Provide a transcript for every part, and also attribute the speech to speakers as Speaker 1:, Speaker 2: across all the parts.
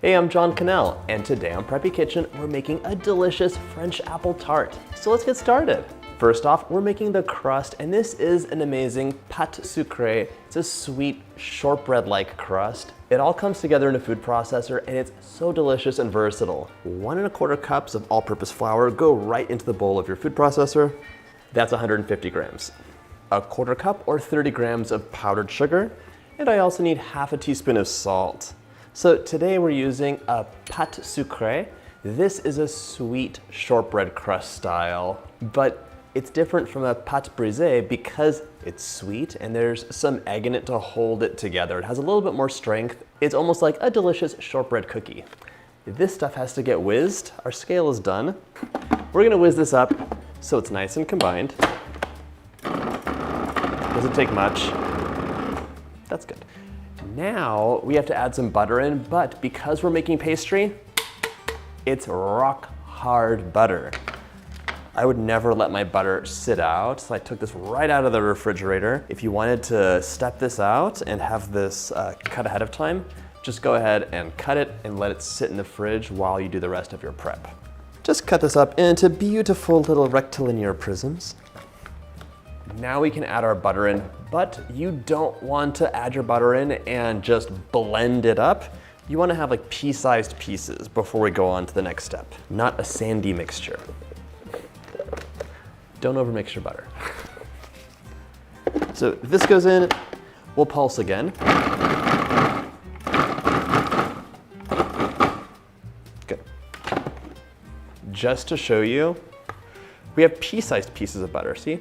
Speaker 1: Hey, I'm John Cannell, and today on Preppy Kitchen, we're making a delicious French apple tart. So let's get started. First off, we're making the crust, and this is an amazing pâte sucrée. It's a sweet shortbread-like crust. It all comes together in a food processor, and it's so delicious and versatile. 1 1/4 cups of all-purpose flour go right into the bowl of your food processor. That's 150 grams. 1/4 cup or 30 grams of powdered sugar, and I also need half a teaspoon of salt. So today we're using a pâte sucrée. This is a sweet shortbread crust style, but it's different from a pâte brisée because it's sweet and there's some egg in it to hold it together. It has a little bit more strength. It's almost like a delicious shortbread cookie. This stuff has to get whizzed. Our scale is done. We're gonna whiz this up so it's nice and combined. Doesn't take much. That's good. Now we have to add some butter in, but because we're making pastry, it's rock hard butter. I would never let my butter sit out, so I took this right out of the refrigerator. If you wanted to step this out and have this cut ahead of time, just go ahead and cut it and let it sit in the fridge while you do the rest of your prep. Just cut this up into beautiful little rectilinear prisms. Now we can add our butter in, but you don't want to add your butter in and just blend it up. You want to have like pea-sized pieces before we go on to the next step, not a sandy mixture. Don't overmix your butter. So this goes in, we'll pulse again. Good. Just to show you, we have pea-sized pieces of butter, see?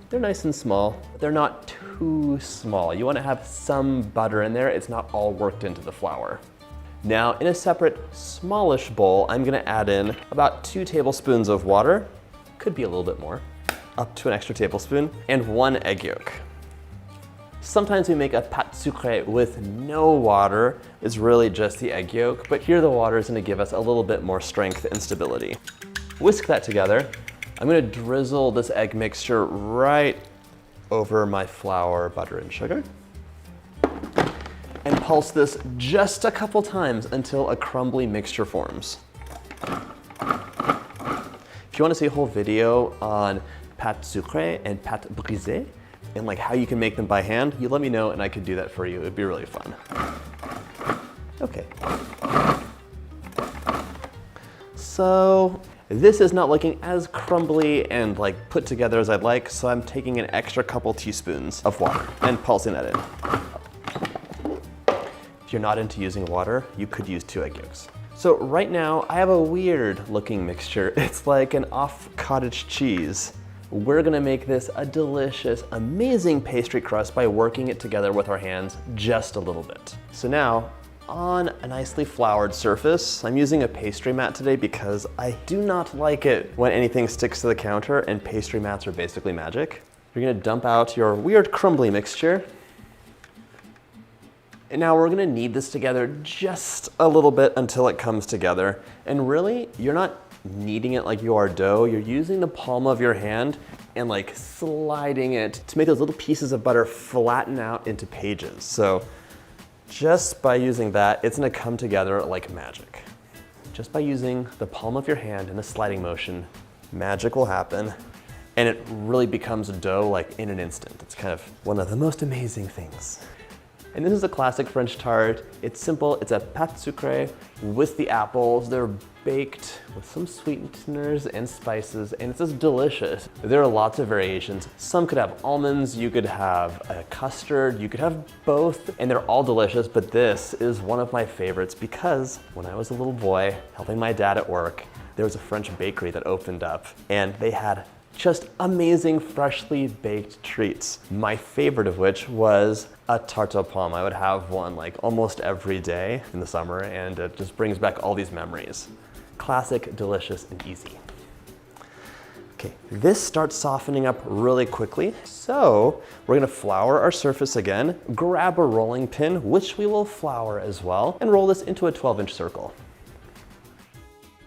Speaker 1: They're nice and small, but they're not too small. You want to have some butter in there. It's not all worked into the flour. Now, in a separate smallish bowl, I'm gonna add in about 2 tablespoons of water, could be a little bit more, up to an extra tablespoon, and 1 egg yolk. Sometimes we make a pâte sucrée with no water. It's really just the egg yolk, but here the water is gonna give us a little bit more strength and stability. Whisk that together. I'm gonna drizzle this egg mixture right over my flour, butter, and sugar. And pulse this just a couple times until a crumbly mixture forms. If you wanna see a whole video on pâte sucrée and pâte brisée, and like how you can make them by hand, you let me know and I could do that for you. It'd be really fun. Okay. So, this is not looking as crumbly and like put together as I'd like, so I'm taking an extra couple teaspoons of water and pulsing that in. If you're not into using water, you could use 2 egg yolks. So right now, I have a weird looking mixture. It's like an off cottage cheese. We're gonna make this a delicious, amazing pastry crust by working it together with our hands just a little bit. So now, on a nicely floured surface, I'm using a pastry mat today because I do not like it when anything sticks to the counter, and pastry mats are basically magic. You're gonna dump out your weird crumbly mixture. And now we're gonna knead this together just a little bit until it comes together. And really, you're not kneading it like you are dough. You're using the palm of your hand and like sliding it to make those little pieces of butter flatten out into pages. So just by using that, it's gonna come together like magic. Just by using the palm of your hand in a sliding motion, magic will happen, and it really becomes a dough like in an instant. It's kind of one of the most amazing things. And this is a classic French tart. It's simple, it's a pâte sucrée with the apples. They're baked with some sweeteners and spices, and it's just delicious. There are lots of variations. Some could have almonds, you could have a custard, you could have both, and they're all delicious, but this is one of my favorites because when I was a little boy helping my dad at work, there was a French bakery that opened up, and they had just amazing freshly baked treats. My favorite of which was a tarte aux pommes. I would have one like almost every day in the summer, and it just brings back all these memories. Classic, delicious, and easy. Okay, this starts softening up really quickly. So we're gonna flour our surface again, grab a rolling pin, which we will flour as well, and roll this into a 12-inch circle.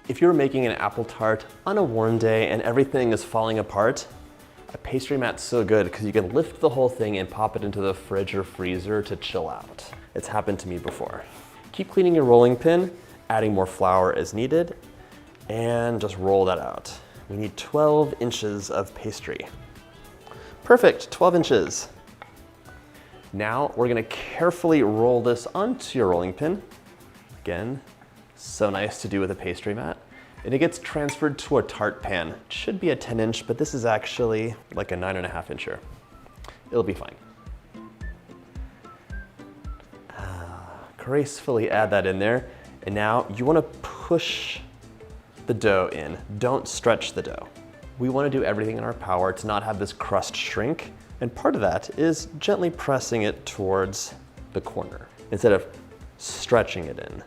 Speaker 1: If you're making an apple tart on a warm day and everything is falling apart, a pastry mat's so good because you can lift the whole thing and pop it into the fridge or freezer to chill out. It's happened to me before. Keep cleaning your rolling pin adding more flour as needed, and just roll that out. We need 12 inches of pastry. Perfect, 12 inches. Now we're gonna carefully roll this onto your rolling pin. Again, so nice to do with a pastry mat. And it gets transferred to a tart pan. It should be a 10-inch, but this is actually like a 9.5-incher. It'll be fine. Gracefully add that in there. And now you wanna push the dough in. Don't stretch the dough. We wanna do everything in our power to not have this crust shrink. And part of that is gently pressing it towards the corner instead of stretching it in.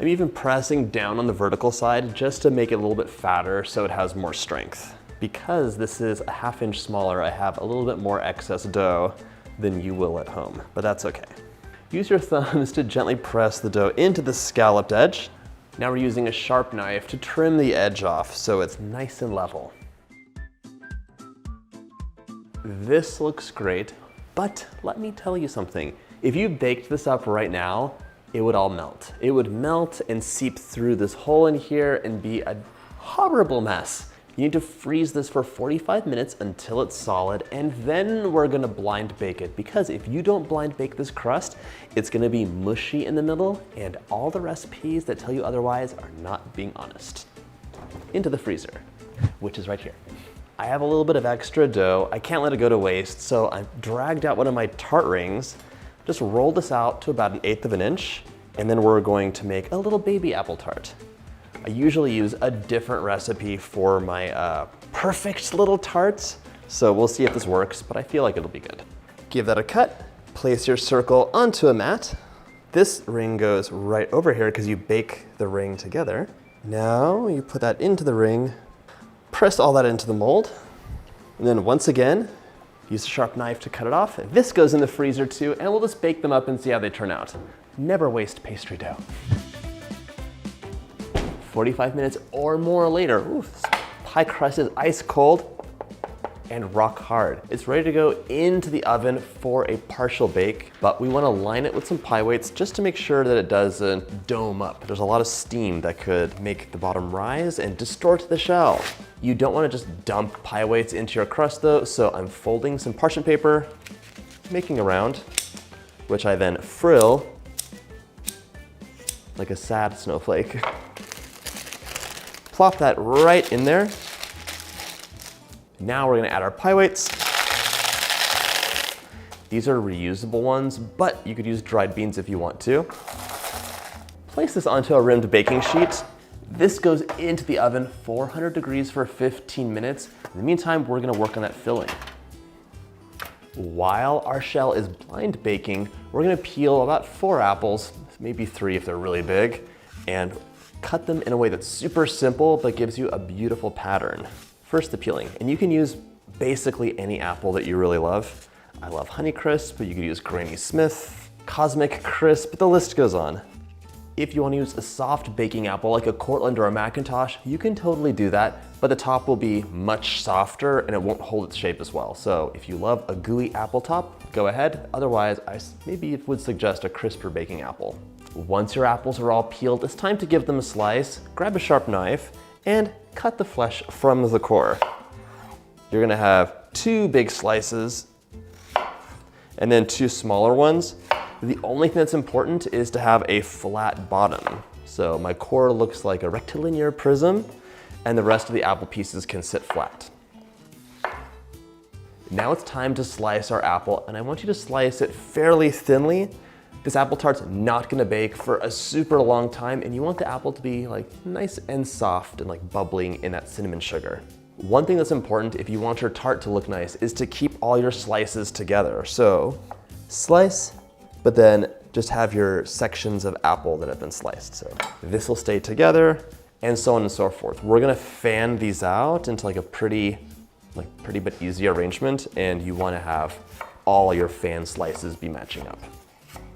Speaker 1: I'm even pressing down on the vertical side just to make it a little bit fatter so it has more strength. Because this is a 1/2 inch smaller, I have a little bit more excess dough than you will at home, but that's okay. Use your thumbs to gently press the dough into the scalloped edge. Now we're using a sharp knife to trim the edge off so it's nice and level. This looks great, but let me tell you something. If you baked this up right now, it would all melt. It would melt and seep through this hole in here and be a horrible mess. You need to freeze this for 45 minutes until it's solid, and then we're gonna blind bake it, because if you don't blind bake this crust, it's gonna be mushy in the middle, and all the recipes that tell you otherwise are not being honest. Into the freezer, which is right here. I have a little bit of extra dough. I can't let it go to waste, so I've dragged out one of my tart rings, just roll this out to about 1/8 of an inch, and then we're going to make a little baby apple tart. I usually use a different recipe for my perfect little tarts, so we'll see if this works, but I feel like it'll be good. Give that a cut, place your circle onto a mat. This ring goes right over here because you bake the ring together. Now you put that into the ring, press all that into the mold, and then once again, use a sharp knife to cut it off. And this goes in the freezer too, and we'll just bake them up and see how they turn out. Never waste pastry dough. 45 minutes or more later, ooh, this pie crust is ice cold and rock hard. It's ready to go into the oven for a partial bake, but we wanna line it with some pie weights just to make sure that it doesn't dome up. There's a lot of steam that could make the bottom rise and distort the shell. You don't wanna just dump pie weights into your crust though, so I'm folding some parchment paper, making a round, which I then frill like a sad snowflake. Plop that right in there. Now we're gonna add our pie weights. These are reusable ones, but you could use dried beans if you want to. Place this onto a rimmed baking sheet. This goes into the oven, 400 degrees for 15 minutes. In the meantime, we're gonna work on that filling. While our shell is blind baking, we're gonna peel about 4 apples, maybe 3 if they're really big, and cut them in a way that's super simple but gives you a beautiful pattern. First, the peeling, and you can use basically any apple that you really love. I love Honeycrisp, but you could use Granny Smith, Cosmic Crisp, the list goes on. If you want to use a soft baking apple like a Cortland or a Macintosh, you can totally do that, but the top will be much softer and it won't hold its shape as well. So if you love a gooey apple top, go ahead. Otherwise, I maybe would suggest a crisper baking apple. Once your apples are all peeled, it's time to give them a slice. Grab a sharp knife and cut the flesh from the core. You're gonna have 2 big slices and then 2 smaller ones. The only thing that's important is to have a flat bottom. So my core looks like a rectilinear prism and the rest of the apple pieces can sit flat. Now it's time to slice our apple, and I want you to slice it fairly thinly. This apple tart's not gonna bake for a super long time, and you want the apple to be like nice and soft and like bubbling in that cinnamon sugar. One thing that's important if you want your tart to look nice is to keep all your slices together. So slice, but then just have your sections of apple that have been sliced. So this will stay together, and so on and so forth. We're gonna fan these out into like a pretty but easy arrangement, and you wanna have all your fan slices be matching up.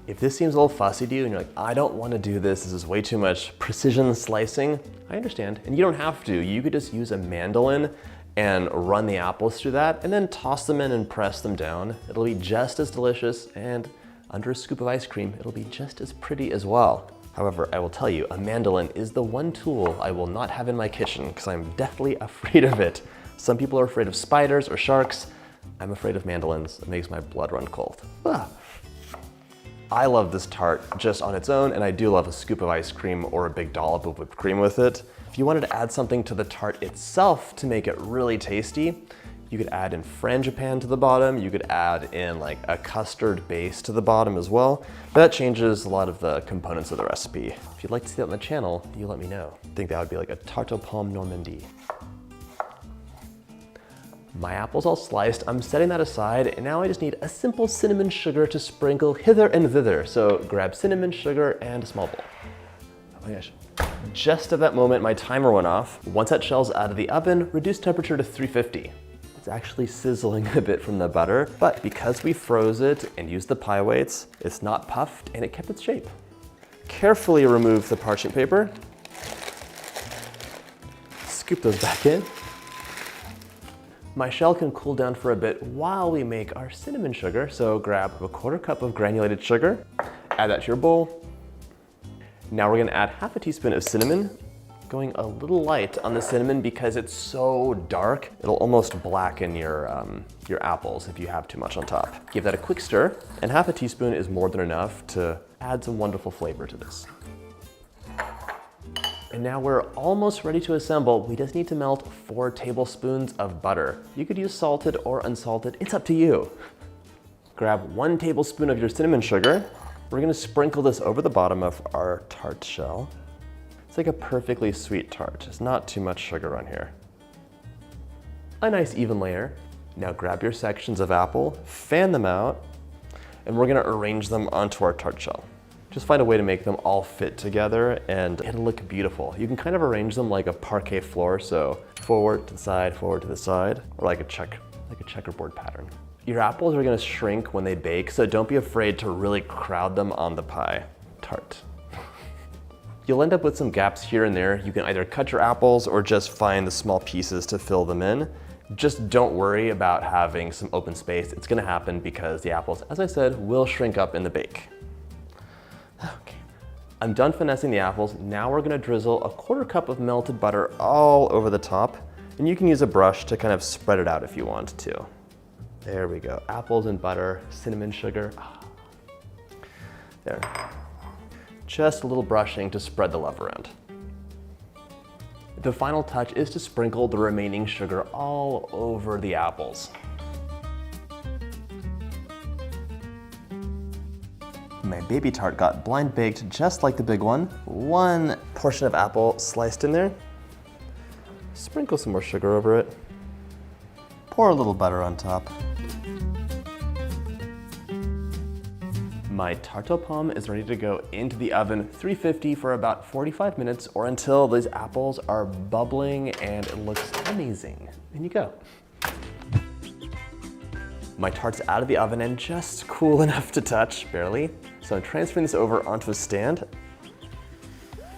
Speaker 1: If this seems a little fussy to you and you're like, I don't wanna do this, this is way too much precision slicing, I understand. And you don't have to. You could just use a mandolin and run the apples through that, and then toss them in and press them down. It'll be just as delicious, and under a scoop of ice cream, it'll be just as pretty as well. However, I will tell you, a mandolin is the one tool I will not have in my kitchen because I'm deathly afraid of it. Some people are afraid of spiders or sharks. I'm afraid of mandolins. It makes my blood run cold. Ah. I love this tart just on its own, and I do love a scoop of ice cream or a big dollop of whipped cream with it. If you wanted to add something to the tart itself to make it really tasty, you could add in frangipane to the bottom. You could add in like a custard base to the bottom as well. But that changes a lot of the components of the recipe. If you'd like to see that on the channel, you let me know. I think that would be like a tarte aux pommes Normandie. My apple's all sliced, I'm setting that aside, and now I just need a simple cinnamon sugar to sprinkle hither and thither. So grab cinnamon, sugar, and a small bowl. Oh my gosh. Just at that moment, my timer went off. Once that shell's out of the oven, reduce temperature to 350. It's actually sizzling a bit from the butter, but because we froze it and used the pie weights, it's not puffed and it kept its shape. Carefully remove the parchment paper. Scoop those back in. My shell can cool down for a bit while we make our cinnamon sugar, so grab a 1/4 cup of granulated sugar, add that to your bowl. Now we're gonna add half a teaspoon of cinnamon, going a little light on the cinnamon because it's so dark, it'll almost blacken your apples if you have too much on top. Give that a quick stir, and half a teaspoon is more than enough to add some wonderful flavor to this. And now we're almost ready to assemble. We just need to melt 4 tablespoons of butter. You could use salted or unsalted, it's up to you. Grab 1 tablespoon of your cinnamon sugar. We're gonna sprinkle this over the bottom of our tart shell. It's like a perfectly sweet tart. There's not too much sugar on here. A nice even layer. Now grab your sections of apple, fan them out, and we're gonna arrange them onto our tart shell. Just find a way to make them all fit together and it'll look beautiful. You can kind of arrange them like a parquet floor, so forward to the side, or like a checkerboard pattern. Your apples are gonna shrink when they bake, so don't be afraid to really crowd them on the pie. Tart. You'll end up with some gaps here and there. You can either cut your apples or just find the small pieces to fill them in. Just don't worry about having some open space. It's gonna happen because the apples, as I said, will shrink up in the bake. Okay. I'm done finessing the apples. Now we're gonna drizzle a 1/4 cup of melted butter all over the top. And you can use a brush to kind of spread it out if you want to. There we go. Apples and butter, cinnamon sugar. There. Just a little brushing to spread the love around. The final touch is to sprinkle the remaining sugar all over the apples. My baby tart got blind baked just like the big one. 1 portion of apple sliced in there. Sprinkle some more sugar over it. Pour a little butter on top. My tarte aux pommes is ready to go into the oven, 350 for about 45 minutes or until these apples are bubbling and it looks amazing. In you go. My tart's out of the oven and just cool enough to touch, barely. So I'm transferring this over onto a stand.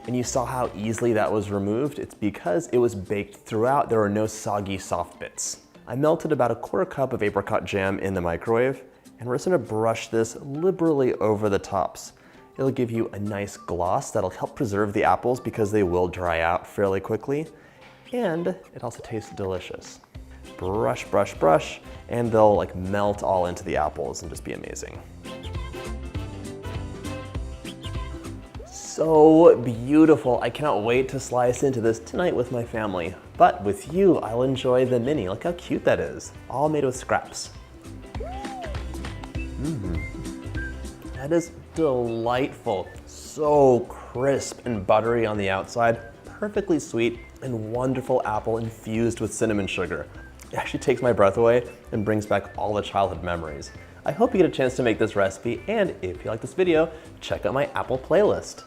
Speaker 1: And you saw how easily that was removed. It's because it was baked throughout. There were no soggy soft bits. I melted about a 1/4 cup of apricot jam in the microwave, and we're just gonna brush this liberally over the tops. It'll give you a nice gloss that'll help preserve the apples because they will dry out fairly quickly. And it also tastes delicious. Brush, brush, brush, and they'll like melt all into the apples and just be amazing. So beautiful. I cannot wait to slice into this tonight with my family. But with you, I'll enjoy the mini. Look how cute that is. All made with scraps. That is delightful. So crisp and buttery on the outside, perfectly sweet, and wonderful apple infused with cinnamon sugar. It actually takes my breath away and brings back all the childhood memories. I hope you get a chance to make this recipe, and if you like this video, check out my apple playlist.